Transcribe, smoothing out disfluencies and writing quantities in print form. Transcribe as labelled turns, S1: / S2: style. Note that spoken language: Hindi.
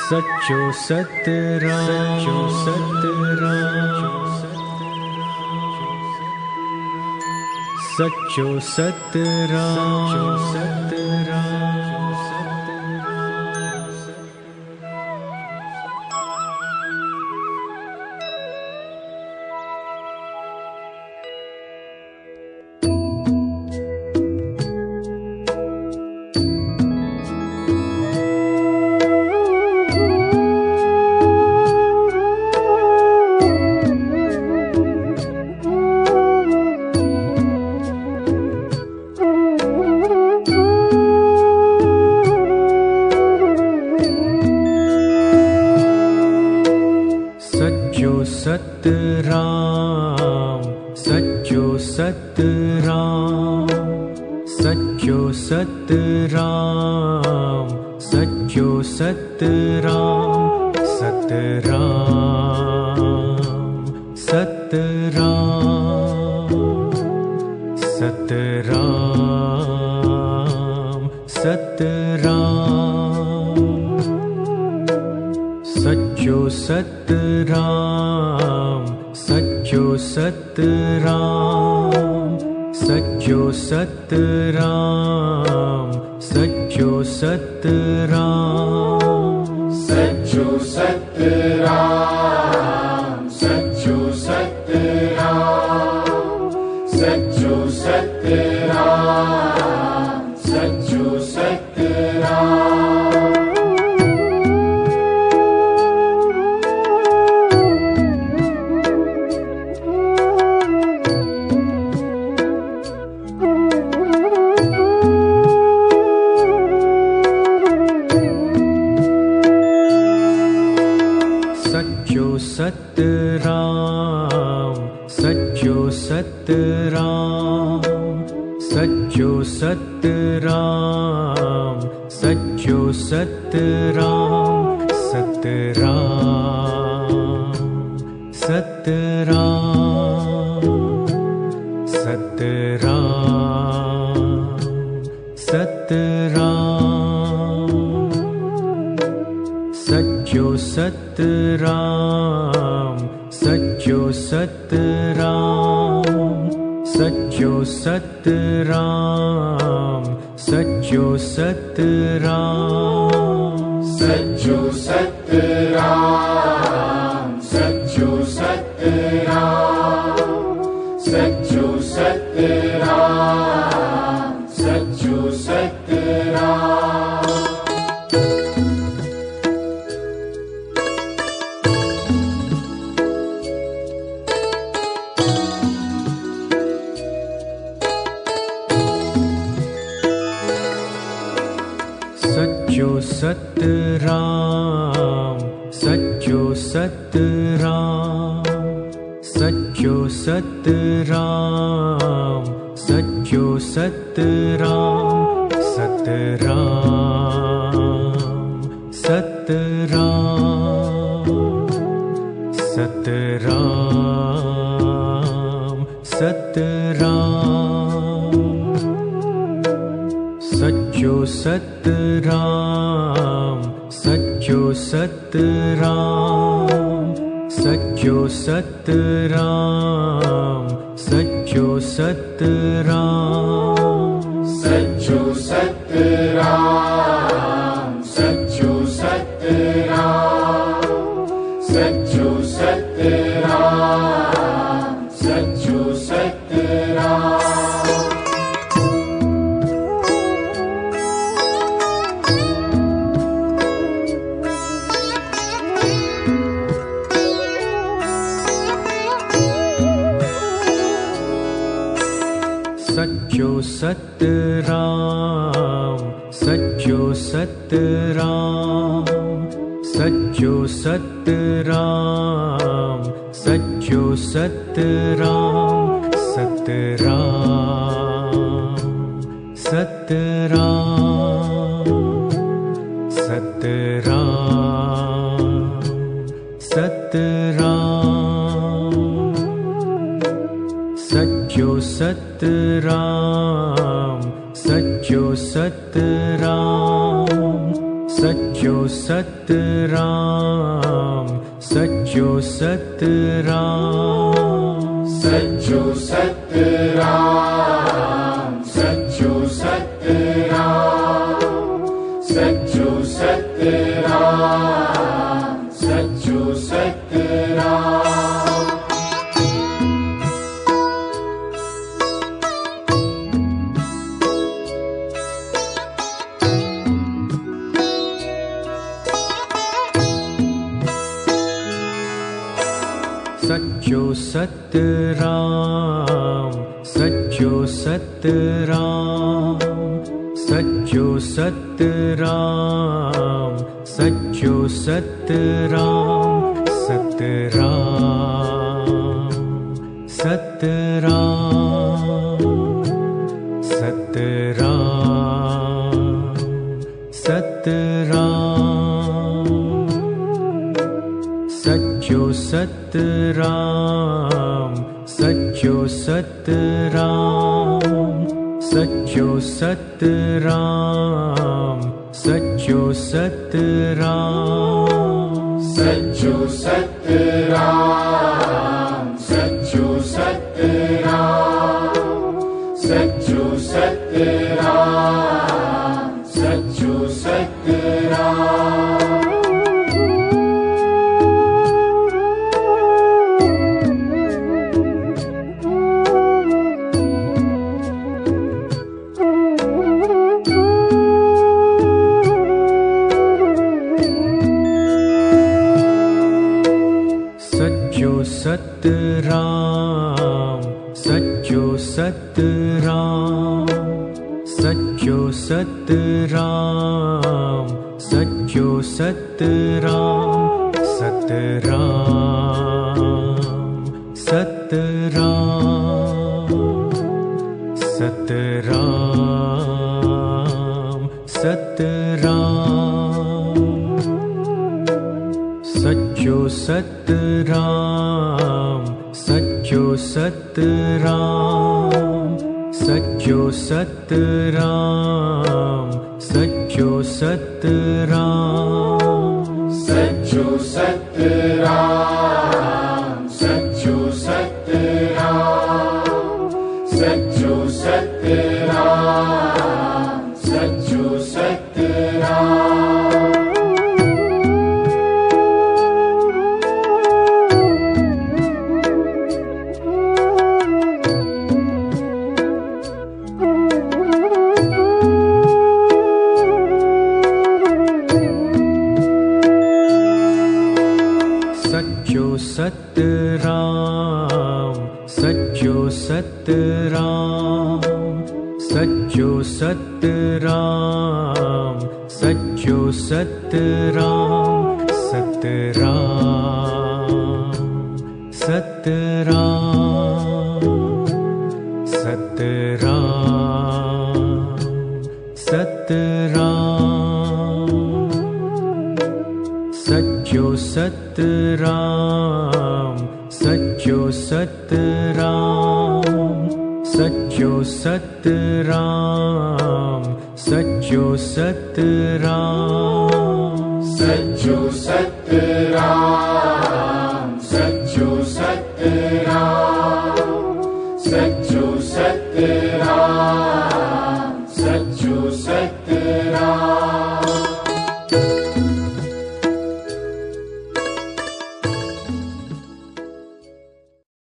S1: सच्चो सतराम, सच्चो सतराम, सच्चो सतराम, सतराम। सतराम, सच्चो सतराम, सच्चो सतराम, सच्चो सतराम, सतराम, सतराम, सतराम, सतराम, सच्चो सतराम, सच्चो सतराम, सच्चो सतराम, सच्चो सतराम,
S2: सच्चो सतराम, सच्चो सतराम, सच्चो सतराम, सच्चो सतराम।
S1: सच्चो सतराम, सच्चो सतराम, सच्चो सतराम, सच्चो सतराम, सतराम, सतराम, सतराम, सतराम, सच्चो सतराम, सच्चो सतराम, सच्चो सतराम, सच्चो सतराम,
S2: सच्चो सतराम, सच्चो सतराम, सच्चो सतराम, सच्चो सतराम।
S1: सच्चो सतराम, सच्चो सतराम, सच्चो सतराम, सच्चो सतराम, सतराम, सतराम, सतराम, सतराम, सच्चो सतराम, सच्चो सतराम, सच्चो सतराम, सच्चो सतराम,
S2: सच्चो सतराम, सच्चो सतराम, सच्चो सतराम, सच्चो सतराम।
S1: सच्चो सतराम, सच्चो सतराम, सच्चो सतराम, सच्चो सतराम, सतराम, सतराम, सतराम, सतराम, सच्चो सतराम, सच्चो सतराम, सच्चो सच्चो सतराम सच्चो सतराम
S2: सच्चो सतराम सच्चो सतराम सच्चो सतराम सच्चो सतराम
S1: सच्चो सतराम सच्चो सतराम सच्चो सतराम सच्चो सतराम सतराम सतराम सतराम सतराम सच्चो सतराम सच्चो सतराम सच्चो सतराम सच्चो सतराम
S2: सच्चो सतराम सच्चो सतराम सच्चो सतराम सच्चो सतराम
S1: सच्चो सतराम सच्चो सतराम सच्चो सतराम सच्चो सतराम सतराम सतराम सतराम सतराम सच्चो सतराम सच्चो सतराम सच्चो सतराम सच्चो सतराम
S2: सच्चो सतराम सच्चो सतराम सच्चो सतराम सच्चो सतराम
S1: सच्चो सतराम सच्चो सतराम सच्चो सतराम सच्चो सतराम सतराम सतराम सतराम सतराम सच्चो सतराम सच्चो सतराम सच्चो सतराम सच्चो सतराम
S2: सच्चो सतराम सच्चो सतराम सच्चो सतराम